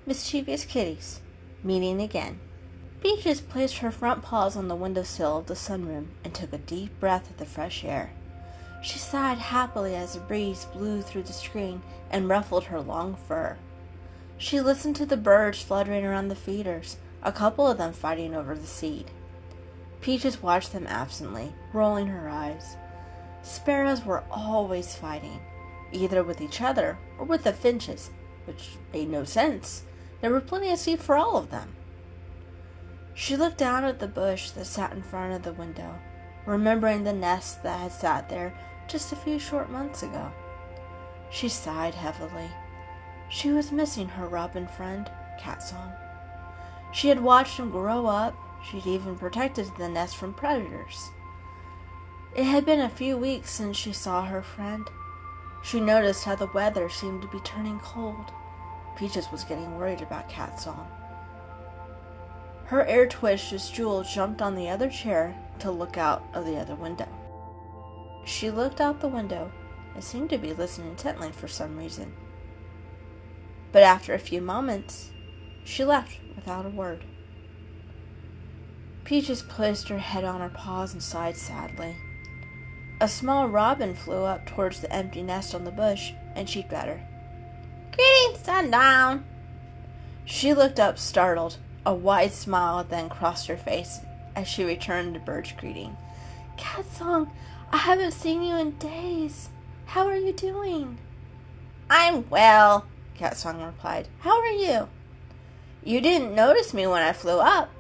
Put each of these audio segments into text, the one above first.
Mischievous Kitties, meeting again. Peaches placed her front paws on the windowsill of the sunroom and took a deep breath of the fresh air. She sighed happily as a breeze blew through the screen and ruffled her long fur. She listened to the birds fluttering around the feeders, a couple of them fighting over the seed. Peaches watched them absently, rolling her eyes. Sparrows were always fighting, either with each other or with the finches, which made no sense. There were plenty of seed for all of them. She looked down at the bush that sat in front of the window, remembering the nest that had sat there just a few short months ago. She sighed heavily. She was missing her robin friend, Catsong. She had watched him grow up. She'd even protected the nest from predators. It had been a few weeks since she saw her friend. She noticed how the weather seemed to be turning cold. Peaches was getting worried about Catsong. Her ear twitched as Jewel jumped on the other chair to look out of the other window. She looked out the window and seemed to be listening intently for some reason. But after a few moments, she left without a word. Peaches placed her head on her paws and sighed sadly. A small robin flew up towards the empty nest on the bush and cheeped at her. "Greetings, Sundown!" She looked up startled. A wide smile then crossed her face as she returned the bird's greeting. "Catsong, I haven't seen you in days. How are you doing?" "I'm well," Catsong replied. "How are you? You didn't notice me when I flew up."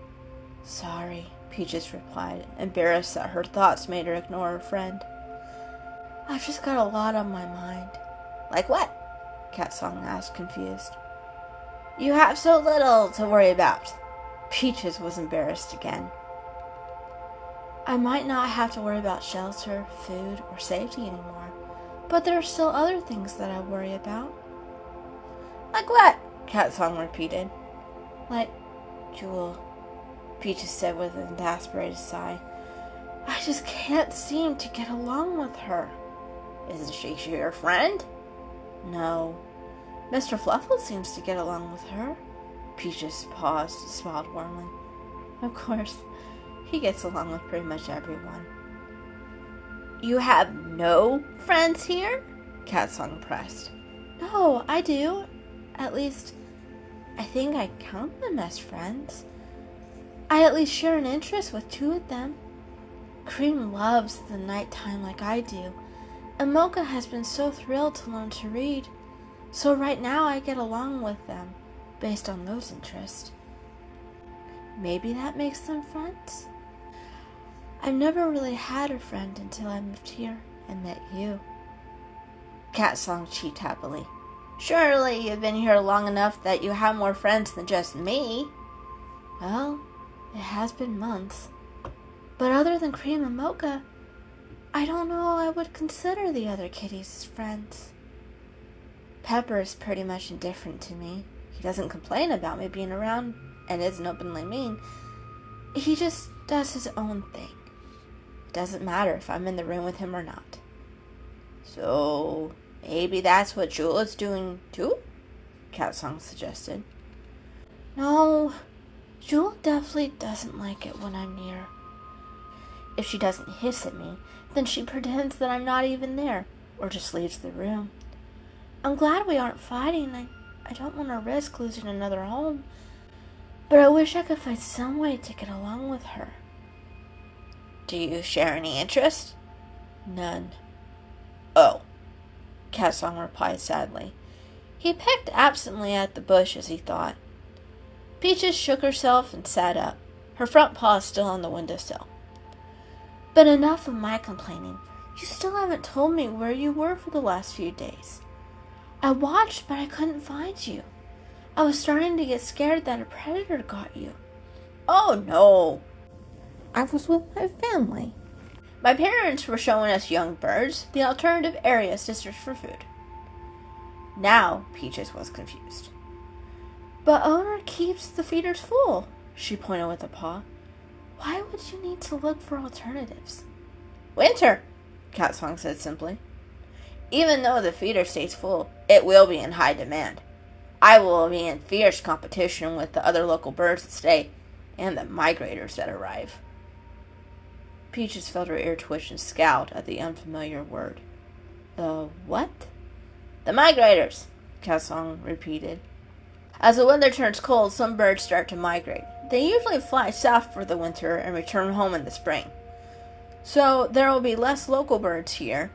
"Sorry," Peaches replied, embarrassed that her thoughts made her ignore her friend. "I've just got a lot on my mind." "Like what?" Catsong asked, confused. "You have so little to worry about." Peaches was embarrassed again. "I might not have to worry about shelter, food, or safety anymore, but there are still other things that I worry about." "Like what?" Catsong repeated. "Like Jewel," Peaches said with an exasperated sigh. "I just can't seem to get along with her." "Isn't she your friend?" "No. Mr. Fluffle seems to get along with her." Peaches paused and smiled warmly. "Of course, he gets along with pretty much everyone." "You have no friends here?" Catsong pressed. "No, I do. At least, I think I count them as friends. I at least share an interest with two of them. Cream loves the nighttime like I do, and Mocha has been so thrilled to learn to read. So right now I get along with them, based on those interests. Maybe that makes them friends? I've never really had a friend until I moved here and met you." Catsong cheeped happily. "Surely you've been here long enough that you have more friends than just me." "Well, it has been months. But other than Cream and Mocha, I don't know I would consider the other kitties as friends. Pepper is pretty much indifferent to me. He doesn't complain about me being around and isn't openly mean. He just does his own thing. It doesn't matter if I'm in the room with him or not." "So maybe that's what Jewel is doing too?" Catsong suggested. "No, Jewel definitely doesn't like it when I'm near. If she doesn't hiss at me, then she pretends that I'm not even there, or just leaves the room. I'm glad we aren't fighting. I don't want to risk losing another home, but I wish I could find some way to get along with her." "Do you share any interest?" "None." "Oh," Catsong replied sadly. He pecked absently at the bush as he thought. Peaches shook herself and sat up, her front paws still on the windowsill. "But enough of my complaining. You still haven't told me where you were for the last few days. I watched, but I couldn't find you. I was starting to get scared that a predator got you." "Oh, no. I was with my family. My parents were showing us young birds the alternative areas to search for food." Now Peaches was confused. "But owner keeps the feeders full," she pointed with a paw. "Why would you need to look for alternatives?" "Winter," Catsong said simply. "Even though the feeder stays full, it will be in high demand. I will be in fierce competition with the other local birds that stay and the migrators that arrive. Peaches felt her ear twitch and scowled at the unfamiliar word. The what? The migrators, Cassong repeated. As the weather turns cold, some birds start to migrate. They usually fly south for the winter and return home in the spring. So there will be less local birds here,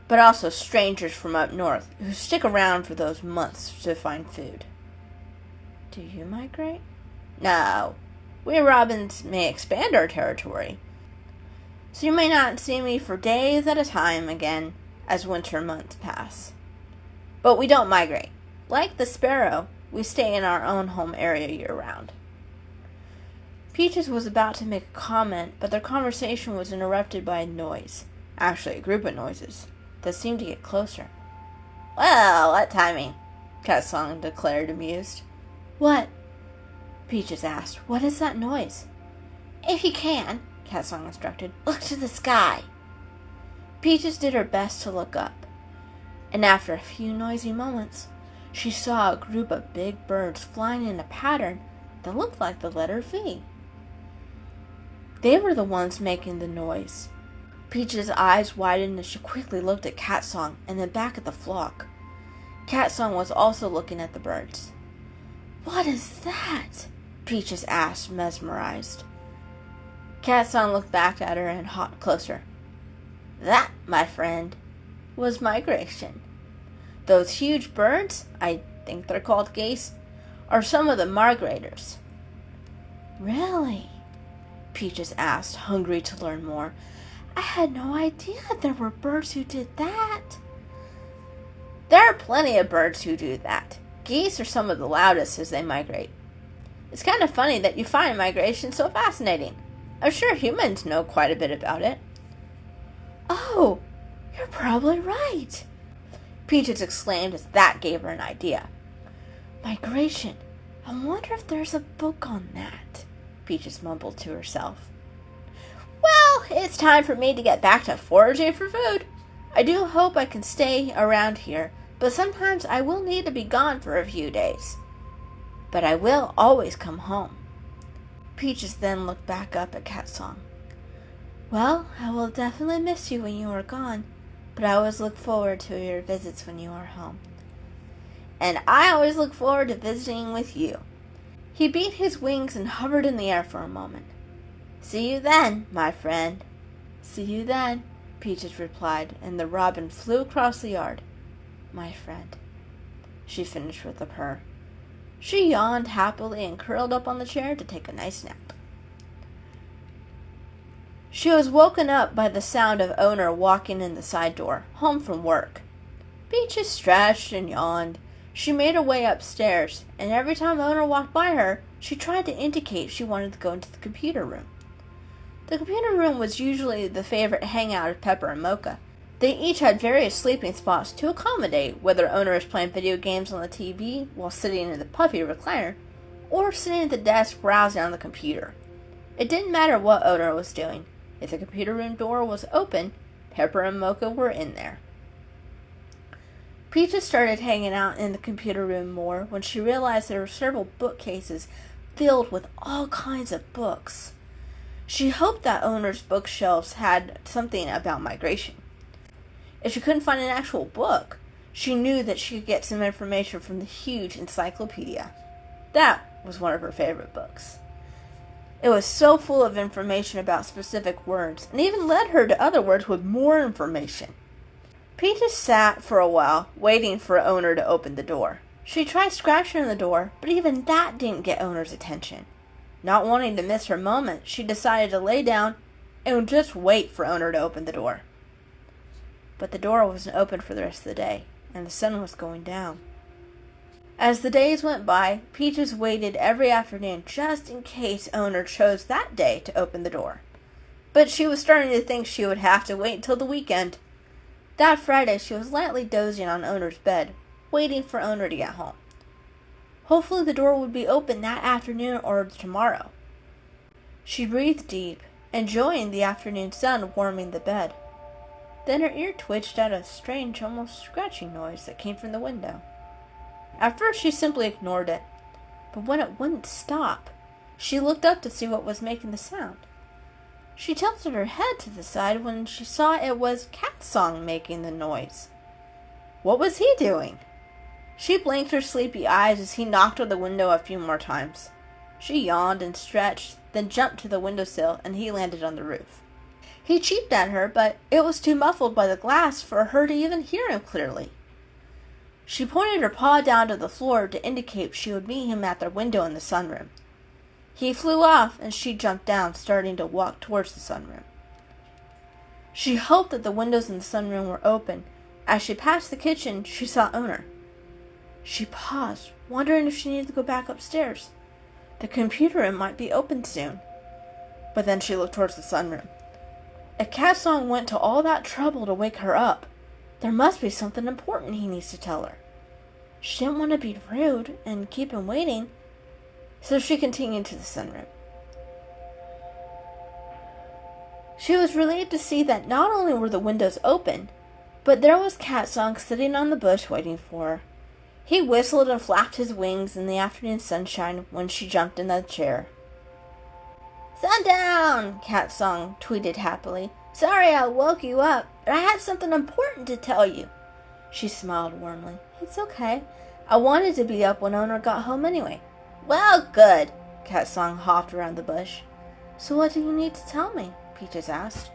but also strangers from up north who stick around for those months to find food. Do you migrate? No. We robins may expand our territory, so you may not see me for days at a time again as winter months pass. But we don't migrate. Like the sparrow, we stay in our own home area year-round. Peaches was about to make a comment, but their conversation was interrupted by a noise. Actually, a group of noises that seemed to get closer. Well, what timing? Cassong declared, amused. What? Peaches asked. What is that noise? If you can, Cassong instructed, look to the sky. Peaches did her best to look up, and after a few noisy moments, she saw a group of big birds flying in a pattern that looked like the letter V. They were the ones making the noise. Peach's eyes widened as she quickly looked at Catsong and then back at the flock. Catsong was also looking at the birds. What is that? Peaches asked, mesmerized. Catsong looked back at her and hopped closer. That, my friend, was migration. Those huge birds, I think they're called geese, are some of the migrators. Really? Peaches asked, hungry to learn more. I had no idea there were birds who did that. There are plenty of birds who do that. Geese are some of the loudest as they migrate. It's kind of funny that you find migration so fascinating. I'm sure humans know quite a bit about it. Oh, you're probably right, Peaches exclaimed as that gave her an idea. Migration. I wonder if there's a book on that, Peaches mumbled to herself. Well, it's time for me to get back to foraging for food. I do hope I can stay around here, but sometimes I will need to be gone for a few days. But I will always come home. Peaches then looked back up at Catsong. Well, I will definitely miss you when you are gone, but I always look forward to your visits when you are home. And I always look forward to visiting with you. He beat his wings and hovered in the air for a moment. See you then, my friend. See you then, Peaches replied, and the robin flew across the yard. My friend, she finished with a purr. She yawned happily and curled up on the chair to take a nice nap. She was woken up by the sound of Owner walking in the side door, home from work. Peaches stretched and yawned. She made her way upstairs, and every time Owner walked by her, she tried to indicate she wanted to go into the computer room. The computer room was usually the favorite hangout of Pepper and Mocha. They each had various sleeping spots to accommodate whether Owner was playing video games on the TV while sitting in the puffy recliner, or sitting at the desk browsing on the computer. It didn't matter what Owner was doing. If the computer room door was open, Pepper and Mocha were in there. Peaches started hanging out in the computer room more when she realized there were several bookcases filled with all kinds of books. She hoped that Owner's bookshelves had something about migration. If she couldn't find an actual book, she knew that she could get some information from the huge encyclopedia. That was one of her favorite books. It was so full of information about specific words, and even led her to other words with more information. Peaches sat for a while, waiting for Owner to open the door. She tried scratching on the door, but even that didn't get Owner's attention. Not wanting to miss her moment, she decided to lay down and just wait for Owner to open the door. But the door wasn't open for the rest of the day, and the sun was going down. As the days went by, Peaches waited every afternoon just in case Owner chose that day to open the door. But she was starting to think she would have to wait until the weekend. That Friday, she was lightly dozing on Owner's bed, waiting for Owner to get home. Hopefully the door would be open that afternoon or tomorrow. She breathed deep, enjoying the afternoon sun warming the bed. Then her ear twitched at a strange, almost scratching noise that came from the window. At first, she simply ignored it, but when it wouldn't stop, she looked up to see what was making the sound. She tilted her head to the side when she saw it was Cat Song making the noise. What was he doing? She blinked her sleepy eyes as he knocked on the window a few more times. She yawned and stretched, then jumped to the windowsill, and he landed on the roof. He cheeped at her, but it was too muffled by the glass for her to even hear him clearly. She pointed her paw down to the floor to indicate she would meet him at their window in the sunroom. He flew off, and she jumped down, starting to walk towards the sunroom. She hoped that the windows in the sunroom were open. As she passed the kitchen, she saw Owner. She paused, wondering if she needed to go back upstairs. The computer room might be open soon. But then she looked towards the sunroom. If Cat Song went to all that trouble to wake her up, there must be something important he needs to tell her. She didn't want to be rude and keep him waiting, so she continued to the sunroom. She was relieved to see that not only were the windows open, but there was Cat Song sitting on the bush waiting for her. He whistled and flapped his wings in the afternoon sunshine when she jumped in the chair. "Sundown!" Cat Song tweeted happily. "Sorry I woke you up, but I had something important to tell you." She smiled warmly. "It's okay. I wanted to be up when Owner got home anyway." "Well, good." Cat Song hopped around the bush. "So what do you need to tell me?" Peaches asked.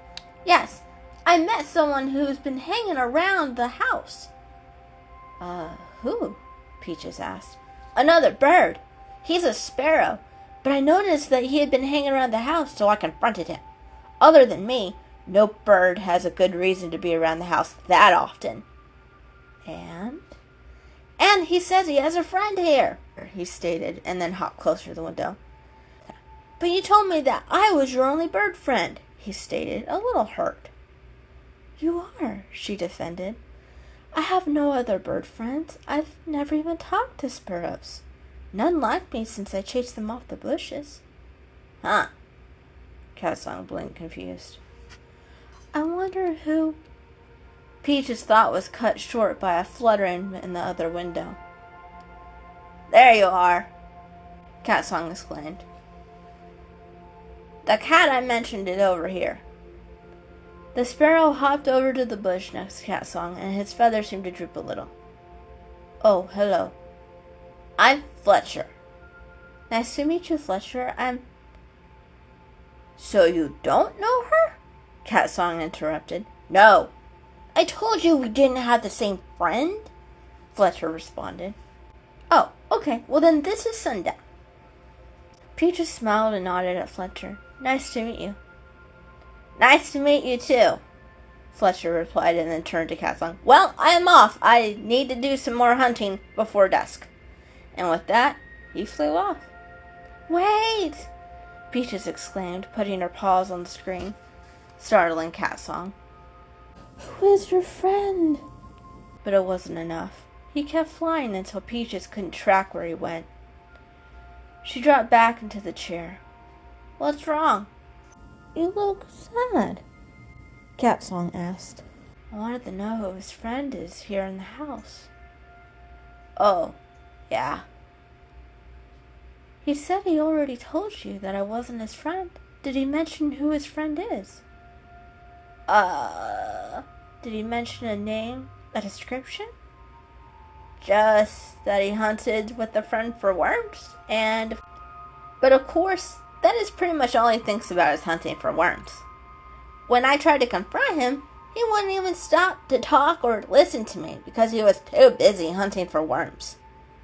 "Yes, I met someone who's been hanging around the house." Who?" Peaches asked. "Another bird. He's a sparrow, but I noticed that he had been hanging around the house, so I confronted him. Other than me, no bird has a good reason to be around the house that often." And he says he has a friend here," he stated, and then hopped closer to the window. "But you told me that I was your only bird friend," he stated, a little hurt. "You are," she defended. "I have no other bird friends. I've never even talked to sparrows. None like me since I chased them off the bushes." "Huh?" Cat Song blinked, confused. "I wonder who—" Peach's thought was cut short by a fluttering in the other window. "There you are!" Cat Song exclaimed. "The cat I mentioned is over here." The sparrow hopped over to the bush next to Cat Song, and his feathers seemed to droop a little. "Oh, hello. I'm Fletcher." "Nice to meet you, Fletcher. I'm—" "So you don't know her?" Cat Song interrupted. "No. I told you we didn't have the same friend," Fletcher responded. "Oh, okay. Well then this is Sundown." Peaches smiled and nodded at Fletcher. "Nice to meet you." "Nice to meet you too," Fletcher replied, and then turned to Cat Song. "Well, I am off. I need to do some more hunting before dusk." And with that, he flew off. "Wait!" Peaches exclaimed, putting her paws on the screen, startling Cat Song. "Who is your friend?" But it wasn't enough. He kept flying until Peaches couldn't track where he went. She dropped back into the chair. "What's wrong?" "You look sad," Cat Song asked. "I wanted to know who his friend is here in the house." "Oh, yeah." "He said he already told you that I wasn't his friend. Did he mention who his friend is?" Did he mention a name, a description?" "Just that he hunted with a friend for worms, and... But of course, that is pretty much all he thinks about is hunting for worms. When I tried to confront him, he wouldn't even stop to talk or listen to me because he was too busy hunting for worms.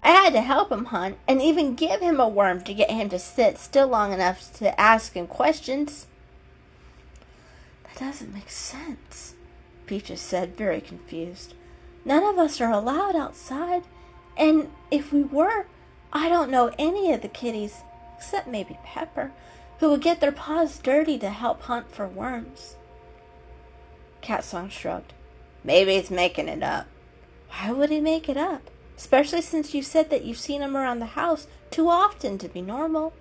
I had to help him hunt and even give him a worm to get him to sit still long enough to ask him questions." "That doesn't make sense," Peaches said, very confused. "None of us are allowed outside, and if we were, I don't know any of the kitties, except maybe Pepper, who would get their paws dirty to help hunt for worms." Cat Song shrugged. "Maybe he's making it up." "Why would he make it up? Especially since you said that you've seen him around the house too often to be normal."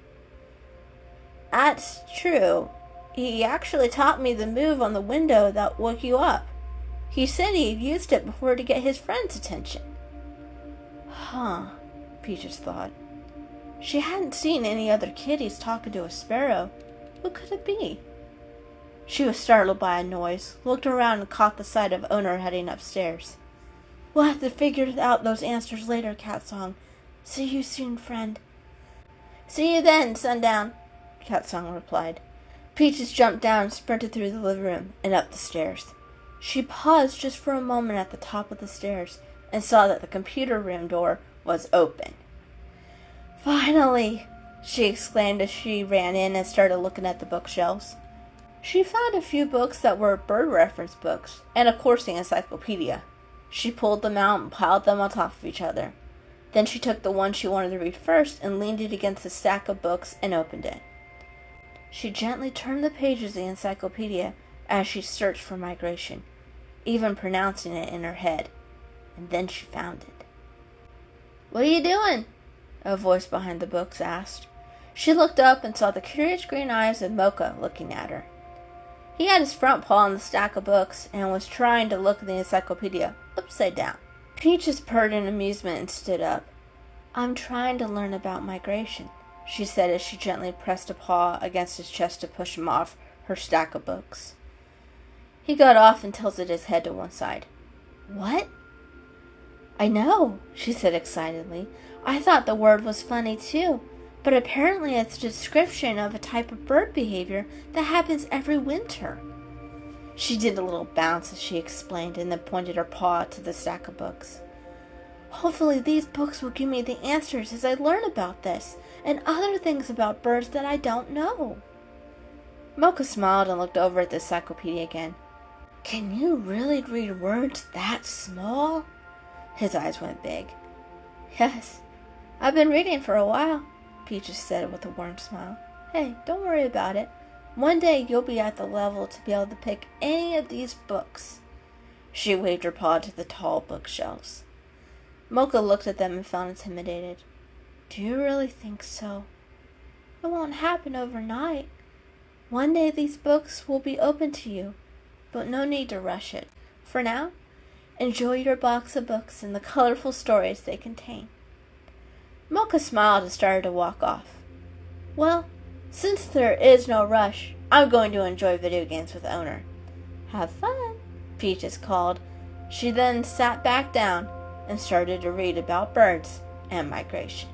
"That's true. He actually taught me the move on the window that woke you up. He said he used it before to get his friend's attention." Huh, Peaches thought. She hadn't seen any other kitties talking to a sparrow. Who could it be? She was startled by a noise, looked around and caught the sight of Owner heading upstairs. We'll have to figure out those answers later, Cat Song. See you soon, friend. See you then, Sundown, Cat Song replied. Peaches jumped down and sprinted through the living room and up the stairs. She paused just for a moment at the top of the stairs and saw that the computer room door was open. Finally, she exclaimed as she ran in and started looking at the bookshelves. She found a few books that were bird reference books and a coursing encyclopedia. She pulled them out and piled them on top of each other. Then she took the one she wanted to read first and leaned it against a stack of books and opened it. She gently turned the pages of the encyclopedia as she searched for migration, even pronouncing it in her head. And then she found it. What are you doing? A voice behind the books asked. She looked up and saw the curious green eyes of Mer-Ka looking at her. He had his front paw on the stack of books and was trying to look at the encyclopedia upside down. Peaches purred in amusement and stood up. I'm trying to learn about migration, she said as she gently pressed a paw against his chest to push him off her stack of books. He got off and tilted his head to one side. What? I know, she said excitedly. I thought the word was funny too, but apparently it's a description of a type of bird behavior that happens every winter. She did a little bounce as she explained and then pointed her paw to the stack of books. Hopefully these books will give me the answers as I learn about this and other things about birds that I don't know. Mer-Ka smiled and looked over at the encyclopedia again. Can you really read words that small? His eyes went big. Yes, I've been reading for a while, Peaches said with a warm smile. Hey, don't worry about it. One day you'll be at the level to be able to pick any of these books. She waved her paw to the tall bookshelves. Mer-Ka looked at them and felt intimidated. Do you really think so? It won't happen overnight. One day these books will be open to you, but no need to rush it. For now, enjoy your box of books and the colorful stories they contain. Mer-Ka smiled and started to walk off. Well, since there is no rush, I'm going to enjoy video games with Owner. Have fun, Peaches called. She then sat back down and started to read about birds and migration.